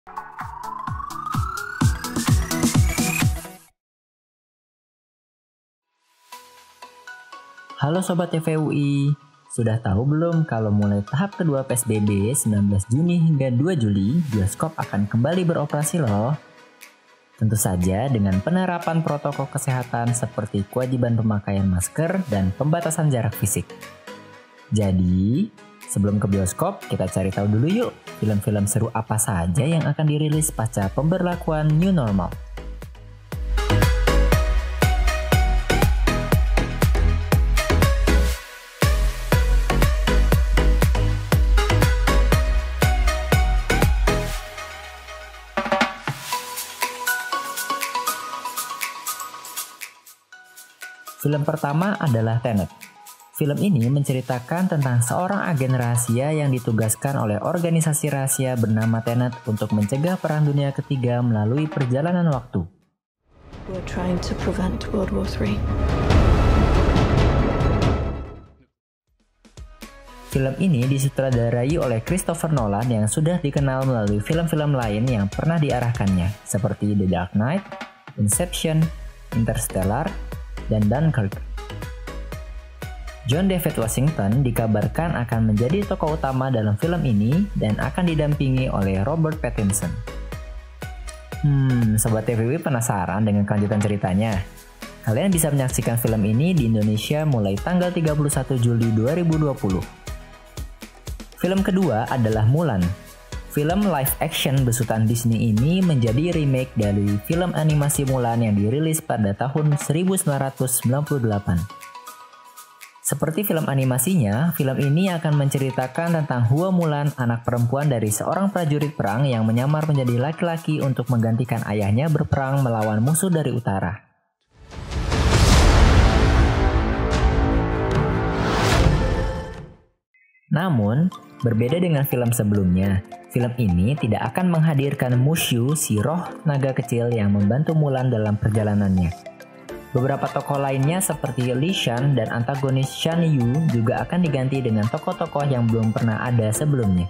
Halo Sobat TVUI, sudah tahu belum kalau mulai tahap kedua PSBB 19 Juni hingga 2 Juli, bioskop akan kembali beroperasi loh. Tentu saja dengan penerapan protokol kesehatan seperti kewajiban pemakaian masker dan pembatasan jarak fisik. Jadi, sebelum ke bioskop, kita cari tahu dulu yuk film-film seru apa saja yang akan dirilis pasca pemberlakuan New Normal. Film pertama adalah Tenet. Film ini menceritakan tentang seorang agen rahasia yang ditugaskan oleh organisasi rahasia bernama Tenet untuk mencegah Perang Dunia Ketiga melalui perjalanan waktu. We're trying to prevent World War III. Film ini disutradarai oleh Christopher Nolan yang sudah dikenal melalui film-film lain yang pernah diarahkannya, seperti The Dark Knight, Inception, Interstellar, dan Dunkirk. John David Washington dikabarkan akan menjadi tokoh utama dalam film ini dan akan didampingi oleh Robert Pattinson. Sobat TVW penasaran dengan kelanjutan ceritanya? Kalian bisa menyaksikan film ini di Indonesia mulai tanggal 31 Juli 2020. Film kedua adalah Mulan. Film live action besutan Disney ini menjadi remake dari film animasi Mulan yang dirilis pada tahun 1998. Seperti film animasinya, film ini akan menceritakan tentang Hua Mulan, anak perempuan dari seorang prajurit perang yang menyamar menjadi laki-laki untuk menggantikan ayahnya berperang melawan musuh dari utara. Namun, berbeda dengan film sebelumnya, film ini tidak akan menghadirkan Mushu, si roh naga kecil yang membantu Mulan dalam perjalanannya. Beberapa tokoh lainnya seperti Li Shan dan antagonis Shan Yu juga akan diganti dengan tokoh-tokoh yang belum pernah ada sebelumnya.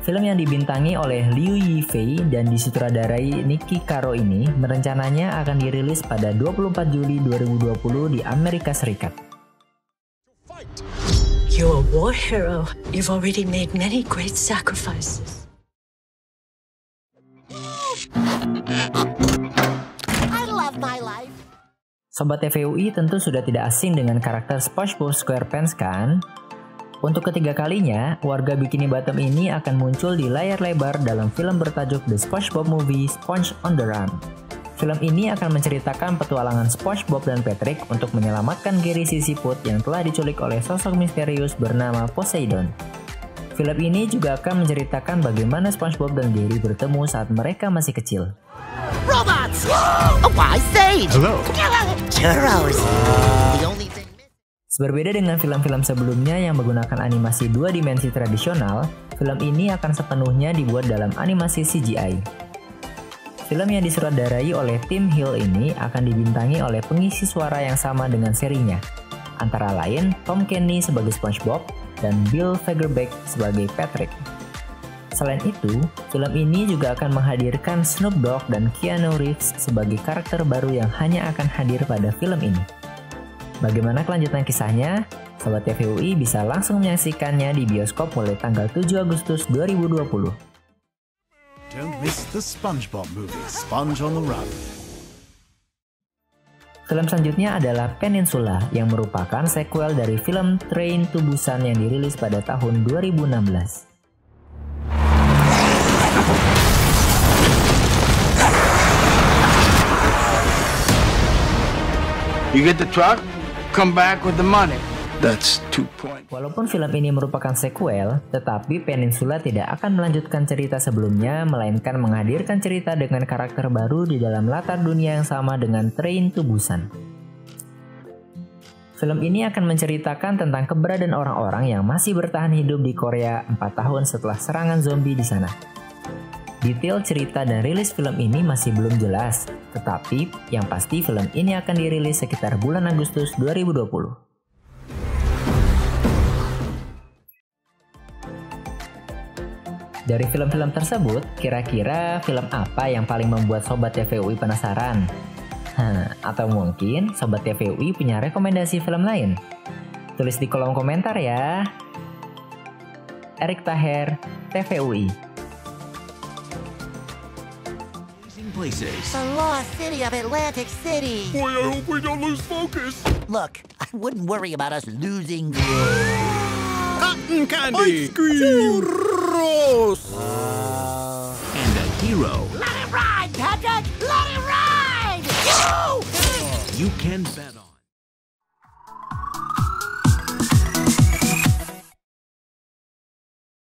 Film yang dibintangi oleh Liu Yifei dan disutradarai Nicky Caro ini rencananya akan dirilis pada 24 Juli 2020 di Amerika Serikat. You're a war hero. You've already made many great sacrifices. I love my life. Sobat TVUI tentu sudah tidak asing dengan karakter SpongeBob SquarePants kan? Untuk ketiga kalinya, warga Bikini Bottom ini akan muncul di layar lebar dalam film bertajuk The SpongeBob Movie Sponge on the Run. Film ini akan menceritakan petualangan SpongeBob dan Patrick untuk menyelamatkan Gary Sisiput yang telah diculik oleh sosok misterius bernama Poseidon. Film ini juga akan menceritakan bagaimana SpongeBob dan Gary bertemu saat mereka masih kecil. Robots! Oh, I say! Hello. Churros! The only thing... Berbeda dengan film-film sebelumnya yang menggunakan animasi dua dimensi tradisional, film ini akan sepenuhnya dibuat dalam animasi CGI. Film yang disutradarai oleh Tim Hill ini akan dibintangi oleh pengisi suara yang sama dengan serinya, antara lain Tom Kenny sebagai SpongeBob dan Bill Fagerbakke sebagai Patrick. Selain itu, film ini juga akan menghadirkan Snoop Dogg dan Keanu Reeves sebagai karakter baru yang hanya akan hadir pada film ini. Bagaimana kelanjutan kisahnya? Sobat TVUI bisa langsung menyaksikannya di bioskop mulai tanggal 7 Agustus 2020. Don't miss the SpongeBob movie, Sponge on the Run. Film selanjutnya adalah Peninsula yang merupakan sequel dari film Train to Busan yang dirilis pada tahun 2016. You get the truck, come back with the money. That's 2 points. Walaupun film ini merupakan sequel, tetapi Peninsula tidak akan melanjutkan cerita sebelumnya, melainkan menghadirkan cerita dengan karakter baru di dalam latar dunia yang sama dengan Train to Busan. Film ini akan menceritakan tentang keberadaan orang-orang yang masih bertahan hidup di Korea 4 tahun setelah serangan zombie di sana. Detail cerita dan rilis film ini masih belum jelas, tetapi yang pasti film ini akan dirilis sekitar bulan Agustus 2020. Dari film-film tersebut, kira-kira film apa yang paling membuat Sobat TVUI penasaran? Atau mungkin Sobat TVUI punya rekomendasi film lain? Tulis di kolom komentar ya. Erik Taher, TVUI. The lost city of Atlantic City. Boy, I hope we don't lose focus. Look, I wouldn't worry about us losing. Cotton candy. Ice cream. Churros. And a hero. Let it ride, Patrick! Let it ride! Woo! You can bet on.